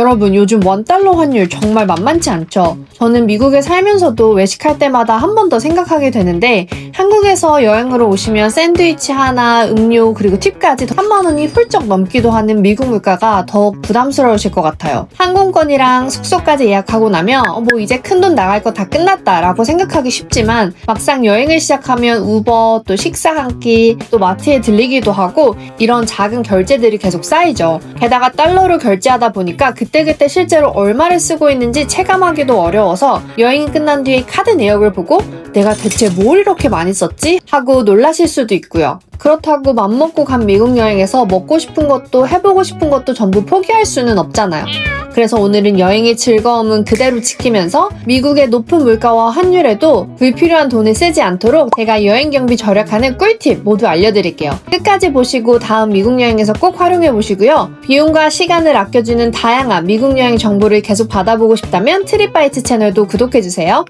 여러분, 요즘 $1 환율 정말 만만치 않죠? 저는 미국에 살면서도 외식할 때마다 한 번 더 생각하게 되는데, 한국에서 여행으로 오시면 샌드위치 하나, 음료, 그리고 팁까지 3만 원이 훌쩍 넘기도 하는 미국 물가가 더욱 부담스러우실 것 같아요. 항공권이랑 숙소까지 예약하고 나면 뭐 이제 큰돈 나갈 거 다 끝났다 라고 생각하기 쉽지만, 막상 여행을 시작하면 우버, 또 식사 한 끼, 또 마트에 들리기도 하고 이런 작은 결제들이 계속 쌓이죠. 게다가 달러로 결제하다 보니까 그때그때 실제로 얼마를 쓰고 있는지 체감하기도 어려워서 여행이 끝난 뒤에 카드 내역을 보고 내가 대체 뭘 이렇게 많이 썼지? 하고 놀라실 수도 있고요. 그렇다고 맘먹고 간 미국 여행에서 먹고 싶은 것도 해보고 싶은 것도 전부 포기할 수는 없잖아요. 그래서 오늘은 여행의 즐거움은 그대로 지키면서 미국의 높은 물가와 환율에도 불필요한 돈을 쓰지 않도록 제가 여행 경비 절약하는 꿀팁 모두 알려드릴게요. 끝까지 보시고 다음 미국 여행에서 꼭 활용해보시고요. 비용과 시간을 아껴주는 다양한 미국 여행 정보를 계속 받아보고 싶다면 트립바이트 채널도 구독해주세요.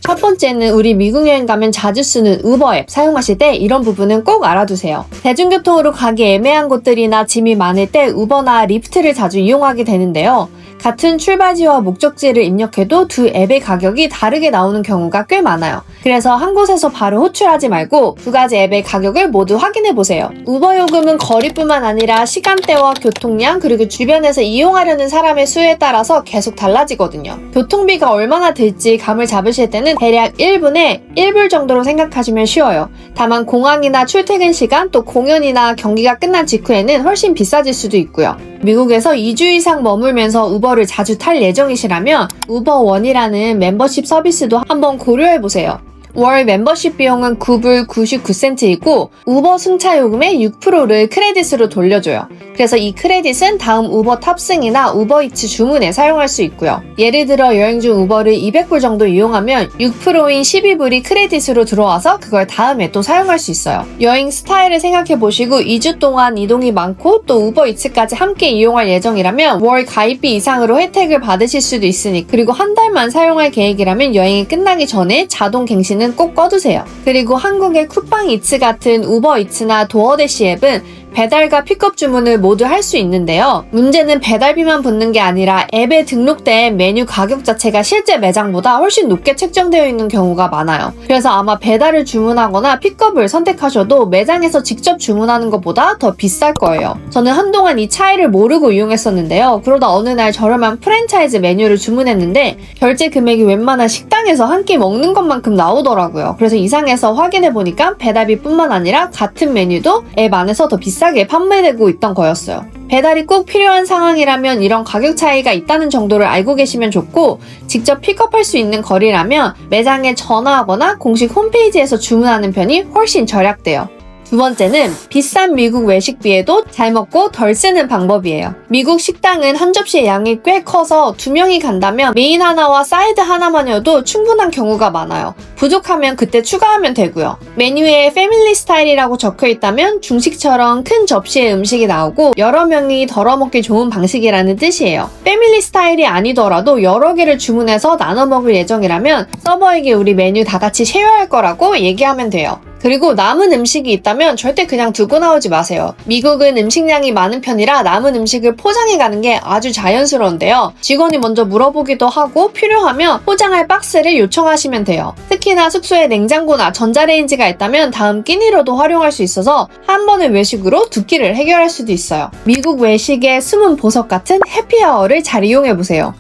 첫 번째는 우리 미국 여행 가면 자주 쓰는 우버 앱 사용하실 때 이런 부분은 꼭 알아두세요. 대중교통으로 가기 애매한 곳들이나 짐이 많을 때 우버나 리프트를 자주 이용하게 되는데요. 같은 출발지와 목적지를 입력해도 두 앱의 가격이 다르게 나오는 경우가 꽤 많아요. 그래서 한 곳에서 바로 호출하지 말고 두 가지 앱의 가격을 모두 확인해보세요. 우버 요금은 거리뿐만 아니라 시간대와 교통량, 그리고 주변에서 이용하려는 사람의 수에 따라서 계속 달라지거든요. 교통비가 얼마나 들지 감을 잡으실 때는 대략 1분에 1불 정도로 생각하시면 쉬워요. 다만 공항이나 출퇴근 시간, 또 공연이나 경기가 끝난 직후에는 훨씬 비싸질 수도 있고요. 미국에서 2주 이상 머물면서 우버를 자주 탈 예정이시라면 우버원이라는 멤버십 서비스도 한번 고려해보세요. 월 멤버십 비용은 9불 99센트이고 우버 승차 요금의 6%를 크레딧으로 돌려줘요. 그래서 이 크레딧은 다음 우버 탑승이나 우버이츠 주문에 사용할 수 있고요. 예를 들어 여행 중 우버를 200불 정도 이용하면 6%인 12불이 크레딧으로 들어와서 그걸 다음에 또 사용할 수 있어요. 여행 스타일을 생각해보시고 2주 동안 이동이 많고 또 우버이츠까지 함께 이용할 예정이라면 월 가입비 이상으로 혜택을 받으실 수도 있으니, 그리고 한 달만 사용할 계획이라면 여행이 끝나기 전에 자동 갱신은 꼭 꺼두세요. 그리고 한국의 쿠팡이츠 같은 우버이츠나 도어대시 앱은 배달과 픽업 주문을 모두 할 수 있는데요. 문제는 배달비만 붙는 게 아니라 앱에 등록된 메뉴 가격 자체가 실제 매장보다 훨씬 높게 책정되어 있는 경우가 많아요. 그래서 아마 배달을 주문하거나 픽업을 선택하셔도 매장에서 직접 주문하는 것보다 더 비쌀 거예요. 저는 한동안 이 차이를 모르고 이용했었는데요. 그러다 어느 날 저렴한 프랜차이즈 메뉴를 주문했는데 결제 금액이 웬만한 식당에서 한 끼 먹는 것만큼 나오더라고요. 그래서 이상해서 확인해보니까 배달비뿐만 아니라 같은 메뉴도 앱 안에서 더 비싸게 판매되고 있던 거였어요. 배달이 꼭 필요한 상황이라면 이런 가격 차이가 있다는 정도를 알고 계시면 좋고, 직접 픽업할 수 있는 거리라면 매장에 전화하거나 공식 홈페이지에서 주문하는 편이 훨씬 절약돼요. 두 번째는 비싼 미국 외식비에도 잘 먹고 덜 쓰는 방법이에요. 미국 식당은 한 접시의 양이 꽤 커서 2명이 간다면 메인 하나와 사이드 하나만이어도 충분한 경우가 많아요. 부족하면 그때 추가하면 되고요. 메뉴에 패밀리 스타일이라고 적혀 있다면 중식처럼 큰 접시에 음식이 나오고 여러 명이 덜어먹기 좋은 방식이라는 뜻이에요. 패밀리 스타일이 아니더라도 여러 개를 주문해서 나눠 먹을 예정이라면 서버에게 우리 메뉴 다 같이 쉐어할 거라고 얘기하면 돼요. 그리고 남은 음식이 있다면 절대 그냥 두고 나오지 마세요. 미국은 음식량이 많은 편이라 남은 음식을 포장해 가는 게 아주 자연스러운데요. 직원이 먼저 물어보기도 하고 필요하면 포장할 박스를 요청하시면 돼요. 특히나 숙소에 냉장고나 전자레인지가 있다면 다음 끼니로도 활용할 수 있어서 한 번의 외식으로 두 끼를 해결할 수도 있어요. 미국 외식의 숨은 보석 같은 해피아워를 잘 이용해보세요.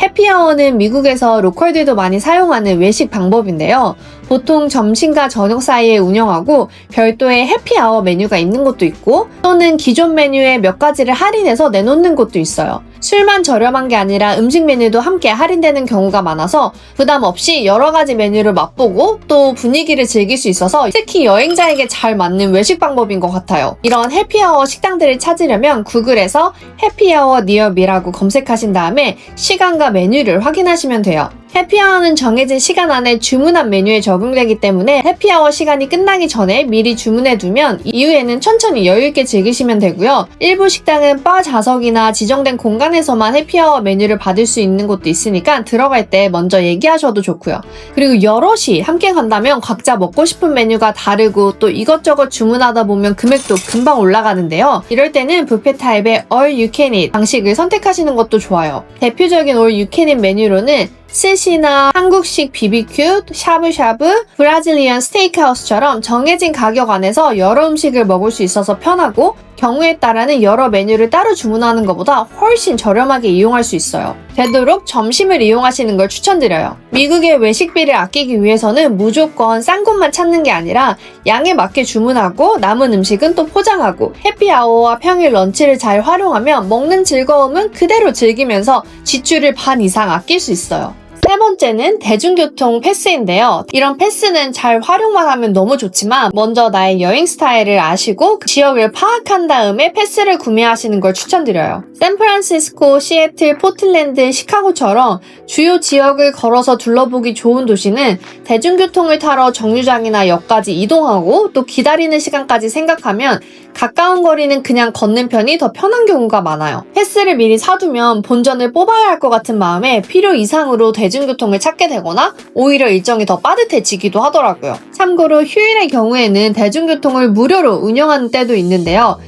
해피아워는 미국에서 로컬들도 많이 사용하는 외식 방법인데요. 보통 점심과 저녁 사이에 운영하고 별도의 해피아워 메뉴가 있는 곳도 있고, 또는 기존 메뉴에 몇 가지를 할인해서 내놓는 곳도 있어요. 술만 저렴한 게 아니라 음식 메뉴도 함께 할인되는 경우가 많아서 부담 없이 여러 가지 메뉴를 맛보고 또 분위기를 즐길 수 있어서 특히 여행자에게 잘 맞는 외식 방법인 것 같아요. 이런 해피아워 식당들을 찾으려면 구글에서 해피아워 니어미라고 검색하신 다음에 시간과 메뉴를 확인하시면 돼요. 해피아워는 정해진 시간 안에 주문한 메뉴에 적용되기 때문에 해피아워 시간이 끝나기 전에 미리 주문해두면 이후에는 천천히 여유있게 즐기시면 되고요. 일부 식당은 바 좌석이나 지정된 공간에서만 해피아워 메뉴를 받을 수 있는 곳도 있으니까 들어갈 때 먼저 얘기하셔도 좋고요. 그리고 여럿이 함께 간다면 각자 먹고 싶은 메뉴가 다르고 또 이것저것 주문하다 보면 금액도 금방 올라가는데요. 이럴 때는 뷔페 타입의 All You Can Eat 방식을 선택하시는 것도 좋아요. 대표적인 All You Can Eat 메뉴로는 스시나 한국식 BBQ, 샤브샤브, 브라질리언 스테이크하우스처럼 정해진 가격 안에서 여러 음식을 먹을 수 있어서 편하고 경우에 따라는 여러 메뉴를 따로 주문하는 것보다 훨씬 저렴하게 이용할 수 있어요. 되도록 점심을 이용하시는 걸 추천드려요. 미국의 외식비를 아끼기 위해서는 무조건 싼 곳만 찾는 게 아니라 양에 맞게 주문하고 남은 음식은 또 포장하고 해피아워와 평일 런치를 잘 활용하면 먹는 즐거움은 그대로 즐기면서 지출을 반 이상 아낄 수 있어요. 세 번째는 대중교통 패스인데요. 이런 패스는 잘 활용만 하면 너무 좋지만 먼저 나의 여행 스타일을 아시고 그 지역을 파악한 다음에 패스를 구매하시는 걸 추천드려요. 샌프란시스코, 시애틀, 포틀랜드, 시카고처럼 주요 지역을 걸어서 둘러보기 좋은 도시는 대중교통을 타러 정류장이나 역까지 이동하고 또 기다리는 시간까지 생각하면 가까운 거리는 그냥 걷는 편이 더 편한 경우가 많아요. 패스를 미리 사두면 본전을 뽑아야 할 것 같은 마음에 필요 이상으로 대중교통을 찾게 되거나 오히려 일정이 더 빠듯해지기도 하더라고요. 참고로 휴일의 경우에는 대중교통을 무료로 운영하는 때도 있는데요.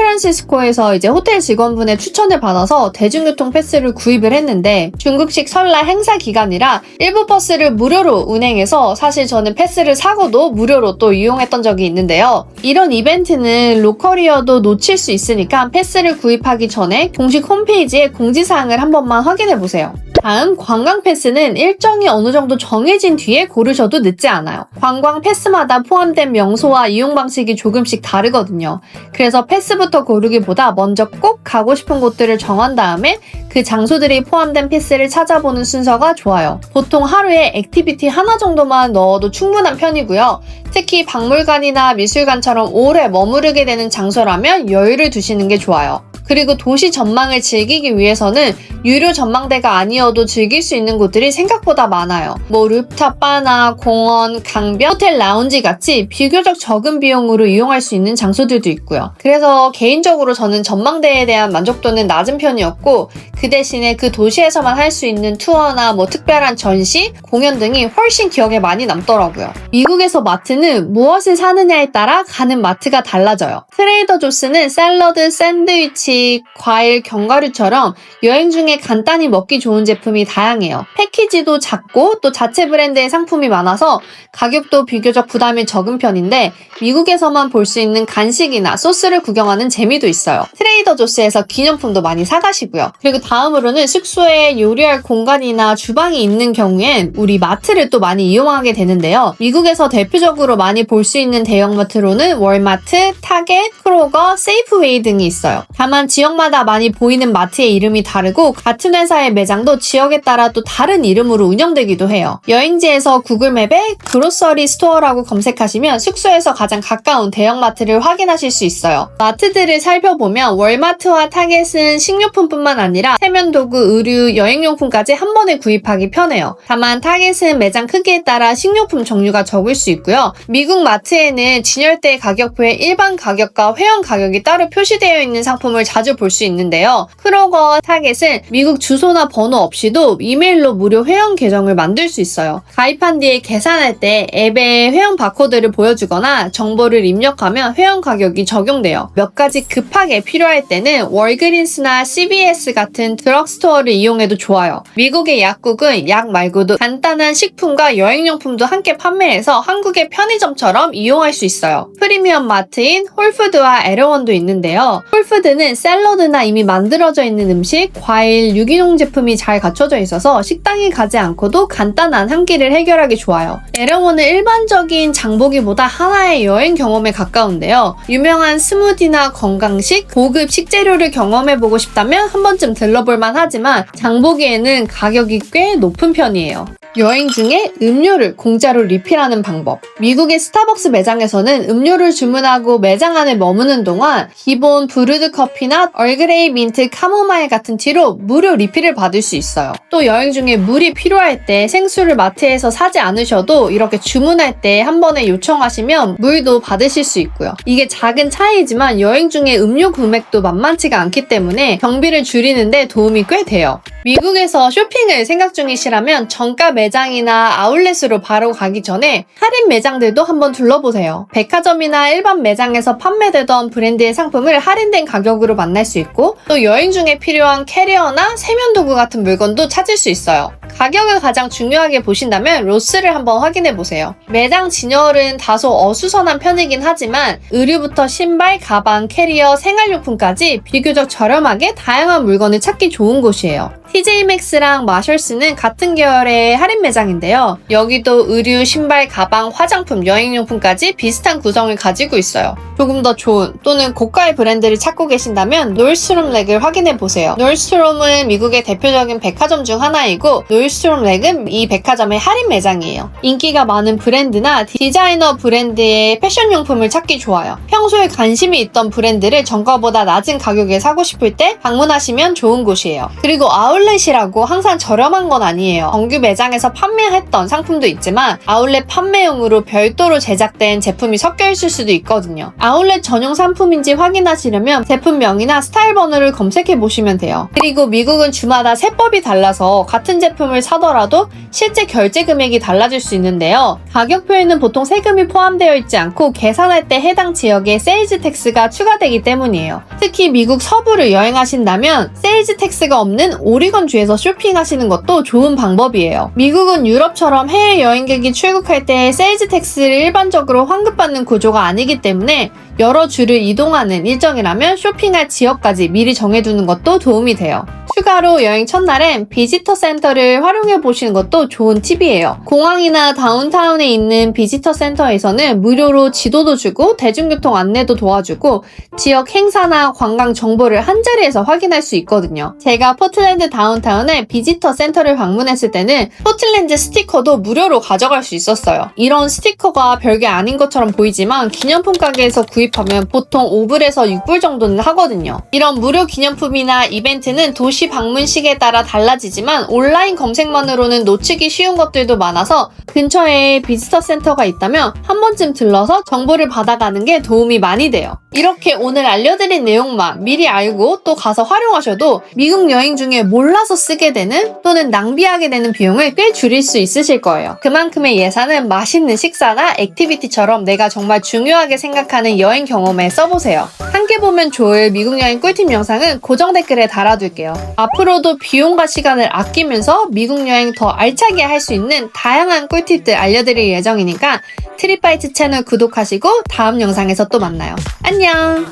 샌프란시스코에서 이제 호텔 직원분의 추천을 받아서 대중교통 패스를 구입을 했는데 중국식 설날 행사 기간이라 일부 버스를 무료로 운행해서 사실 저는 패스를 사고도 무료로 또 이용했던 적이 있는데요. 이런 이벤트는 로컬이어도 놓칠 수 있으니까 패스를 구입하기 전에 공식 홈페이지에 공지사항을 한 번만 확인해보세요. 다음 관광 패스는 일정이 어느 정도 정해진 뒤에 고르셔도 늦지 않아요. 관광 패스마다 포함된 명소와 이용 방식이 조금씩 다르거든요. 그래서 패스부터 고르기보다 먼저 꼭 가고 싶은 곳들을 정한 다음에 그 장소들이 포함된 패스를 찾아보는 순서가 좋아요. 보통 하루에 액티비티 하나 정도만 넣어도 충분한 편이고요. 특히 박물관이나 미술관처럼 오래 머무르게 되는 장소라면 여유를 두시는 게 좋아요. 그리고 도시 전망을 즐기기 위해서는 유료 전망대가 아니어도 즐길 수 있는 곳들이 생각보다 많아요. 루프탑 바나 공원, 강변, 호텔 라운지 같이 비교적 적은 비용으로 이용할 수 있는 장소들도 있고요. 그래서 개인적으로 저는 전망대에 대한 만족도는 낮은 편이었고 그 대신에 그 도시에서만 할 수 있는 투어나 특별한 전시, 공연 등이 훨씬 기억에 많이 남더라고요. 미국에서 마트는 무엇을 사느냐에 따라 가는 마트가 달라져요. 트레이더 조스는 샐러드, 샌드위치, 과일, 견과류처럼 여행 중에 간단히 먹기 좋은 제품이 다양해요. 패키지도 작고 또 자체 브랜드의 상품이 많아서 가격도 비교적 부담이 적은 편인데 미국에서만 볼 수 있는 간식이나 소스를 구경하는 재미도 있어요. 트레이더 조스에서 기념품도 많이 사가시고요. 그리고 다음으로는 숙소에 요리할 공간이나 주방이 있는 경우엔 우리 마트를 또 많이 이용하게 되는데요. 미국에서 대표적으로 많이 볼 수 있는 대형마트로는 월마트, 타겟, 크로거, 세이프웨이 등이 있어요. 다만 지역마다 많이 보이는 마트의 이름이 다르고 같은 회사의 매장도 지역에 따라 또 다른 이름으로 운영되기도 해요. 여행지에서 구글맵에 그로서리 스토어라고 검색하시면 숙소에서 가장 가까운 대형마트를 확인하실 수 있어요. 마트들을 살펴보면 월마트와 타겟은 식료품뿐만 아니라 세면도구, 의류, 여행용품까지 한 번에 구입하기 편해요. 다만 타겟은 매장 크기에 따라 식료품 종류가 적을 수 있고요. 미국 마트에는 진열대 가격표에 일반 가격과 회원 가격이 따로 표시되어 있는 상품을 자주 볼 수 있는데요. 크로거, 타겟은 미국 주소나 번호 없이도 이메일로 무료 회원 계정을 만들 수 있어요. 가입한 뒤에 계산할 때 앱에 회원 바코드를 보여주거나 정보를 입력하면 회원 가격이 적용돼요. 몇 가지 급하게 필요할 때는 월그린스나 CVS 같은 드럭스토어를 이용해도 좋아요. 미국의 약국은 약 말고도 간단한 식품과 여행용품도 함께 판매해서 한국의 편의점처럼 이용할 수 있어요. 프리미엄 마트인 홀푸드와 에러원도 있는데요. 홀푸드는 샐러드나 이미 만들어져 있는 음식, 과일, 유기농 제품이 잘 갖춰져 있어서 식당에 가지 않고도 간단한 한 끼를 해결하기 좋아요. 에러원은 일반적인 장보기보다 하나의 여행 경험에 가까운데요. 유명한 스무디나 건강식, 고급 식재료를 경험해보고 싶다면 한 번쯤 들러볼만 하지만 장보기에는 가격이 꽤 높은 편이에요. 여행 중에 음료를 공짜로 리필하는 방법. 미국의 스타벅스 매장에서는 음료를 주문하고 매장 안에 머무는 동안 기본 브루드 커피나 얼그레이 민트 카모마일 같은 티로 무료 리필을 받을 수 있어요. 또 여행 중에 물이 필요할 때 생수를 마트에서 사지 않으셔도 이렇게 주문할 때 한 번에 요청하시면 물도 받으실 수 있고요. 이게 작은 차이지만 여행 중에 음료 금액도 만만치가 않기 때문에 경비를 줄이는데 도움이 꽤 돼요. 미국에서 쇼핑을 생각 중이시라면 정가 매장이나 아울렛으로 바로 가기 전에 할인 매장들도 한번 둘러보세요. 백화점이나 일반 매장에서 판매되던 브랜드의 상품을 할인된 가격으로 만날 수 있고 또 여행 중에 필요한 캐리어나 세면도구 같은 물건도 찾을 수 있어요. 가격을 가장 중요하게 보신다면 로스를 한번 확인해보세요. 매장 진열은 다소 어수선한 편이긴 하지만 의류부터 신발, 가방, 캐리어, 생활용품까지 비교적 저렴하게 다양한 물건을 찾기 좋은 곳이에요. TJmax랑 마셜스는 같은 계열의 할인 매장인데요. 여기도 의류, 신발, 가방, 화장품, 여행용품까지 비슷한 구성을 가지고 있어요. 조금 더 좋은 또는 고가의 브랜드를 찾고 계신다면 놀스트롬 렉을 확인해보세요. 놀스트롬은 미국의 대표적인 백화점 중 하나이고 놀스트롬 렉은 이 백화점의 할인 매장이에요. 인기가 많은 브랜드나 디자이너 브랜드의 패션용품을 찾기 좋아요. 평소에 관심이 있던 브랜드를 정가보다 낮은 가격에 사고 싶을 때 방문하시면 좋은 곳이에요. 그리고 아울렛이라고 항상 저렴한 건 아니에요. 정규 매장에서 판매했던 상품도 있지만 아울렛 판매용으로 별도로 제작된 제품이 섞여 있을 수도 있거든요. 아울렛 전용 상품인지 확인하시려면 제품명이나 스타일 번호를 검색해 보시면 돼요. 그리고 미국은 주마다 세법이 달라서 같은 제품을 사더라도 실제 결제 금액이 달라질 수 있는데요. 가격표에는 보통 세금이 포함되어 있지 않고 계산할 때 해당 지역에 세일즈 텍스가 추가되기 때문이에요. 특히 미국 서부를 여행하신다면 세일즈 텍스가 없는 오리건주에서 쇼핑하시는 것도 좋은 방법이에요. 미국은 유럽처럼 해외 여행객이 출국할 때 세일즈 텍스를 일반적으로 환급받는 구조가 아니기 때문에 여러 주를 이동하는 일정이라면 쇼핑할 지역까지 미리 정해두는 것도 도움이 돼요. 추가로 여행 첫날엔 비지터 센터를 활용해 보시는 것도 좋은 팁이에요. 공항이나 다운타운에 있는 비지터 센터에서는 무료로 지도도 주고 대중교통 안내도 도와주고 지역 행사나 관광 정보를 한자리에서 확인할 수 있거든요. 제가 포틀랜드 다운타운에 비지터 센터를 방문했을 때는 포틀랜드 스티커도 무료로 가져갈 수 있었어요. 이런 스티커가 별게 아닌 것처럼 보이지만 기념품 가게에서 구입하면 보통 5불에서 6불 정도는 하거든요. 이런 무료 기념품이나 이벤트는 도시 방문식에 따라 달라지지만 온라인 검색만으로는 놓치기 쉬운 것들도 많아서 근처에 비지터 센터가 있다면 한 번쯤 들러서 정보를 받아가는 게 도움이 많이 돼요. 이렇게 오늘 알려드린 내용만 미리 알고 또 가서 활용하셔도 미국 여행 중에 몰라서 쓰게 되는 또는 낭비하게 되는 비용을 꽤 줄일 수 있으실 거예요. 그만큼의 예산은 맛있는 식사나 액티비티처럼 내가 정말 중요하게 생각하는 여행 경험에 써보세요. 함께 보면 좋을 미국 여행 꿀팁 영상은 고정 댓글에 달아둘게요. 앞으로도 비용과 시간을 아끼면서 미국 여행 더 알차게 할 수 있는 다양한 꿀팁들 알려드릴 예정이니까 트립바이트 채널 구독하시고 다음 영상에서 또 만나요. 안녕!